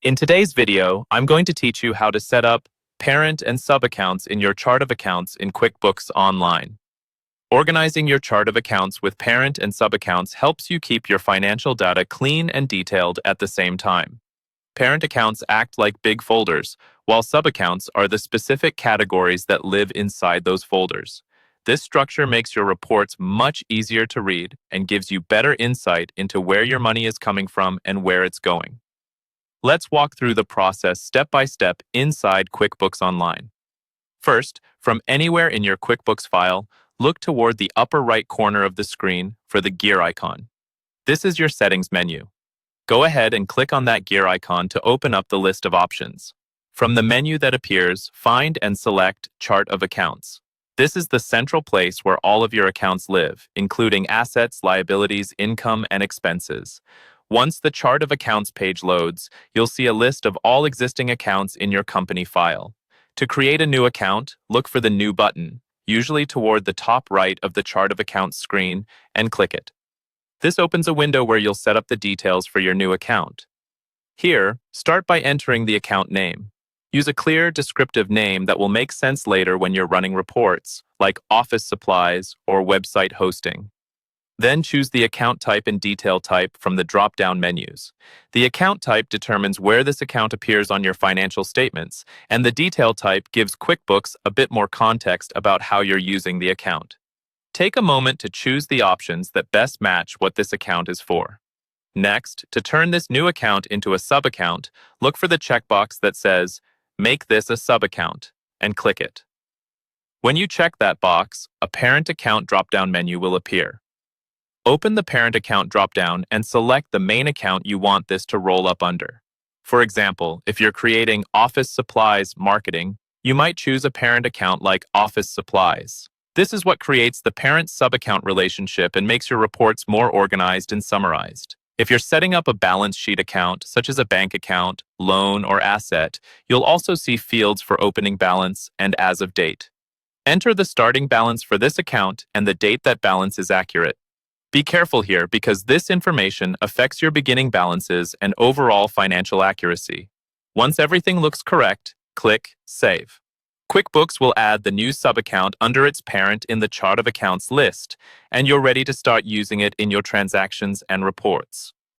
In today's video, I'm going to teach you how to set up parent and sub-accounts in your chart of accounts in QuickBooks Online. Organizing your chart of accounts with parent and sub-accounts helps you keep your financial data clean and detailed at the same time. Parent accounts act like big folders, while sub-accounts are the specific categories that live inside those folders. This structure makes your reports much easier to read and gives you better insight into where your money is coming from and where it's going. Let's walk through the process step by step inside QuickBooks Online. First, from anywhere in your QuickBooks file, look toward the upper right corner of the screen for the gear icon. This is your settings menu. Go ahead and click on that gear icon to open up the list of options. From the menu that appears, find and select Chart of Accounts. This is the central place where all of your accounts live, including assets, liabilities, income, and expenses. Once the Chart of Accounts page loads, you'll see a list of all existing accounts in your company file. To create a new account, look for the New button, usually toward the top right of the Chart of Accounts screen, and click it. This opens a window where you'll set up the details for your new account. Here, start by entering the account name. Use a clear, descriptive name that will make sense later when you're running reports, like office supplies or website hosting. Then choose the account type and detail type from the drop-down menus. The account type determines where this account appears on your financial statements, and the detail type gives QuickBooks a bit more context about how you're using the account. Take a moment to choose the options that best match what this account is for. Next, to turn this new account into a sub-account, look for the checkbox that says, "Make this a sub-account," and click it. When you check that box, a Parent Account drop-down menu will appear. Open the Parent Account dropdown and select the main account you want this to roll up under. For example, if you're creating Office Supplies Marketing, you might choose a parent account like Office Supplies. This is what creates the parent sub-account relationship and makes your reports more organized and summarized. If you're setting up a balance sheet account, such as a bank account, loan, or asset, you'll also see fields for opening balance and as of date. Enter the starting balance for this account and the date that balance is accurate. Be careful here because this information affects your beginning balances and overall financial accuracy. Once everything looks correct, click Save. QuickBooks will add the new sub-account under its parent in the Chart of Accounts list, and you're ready to start using it in your transactions and reports.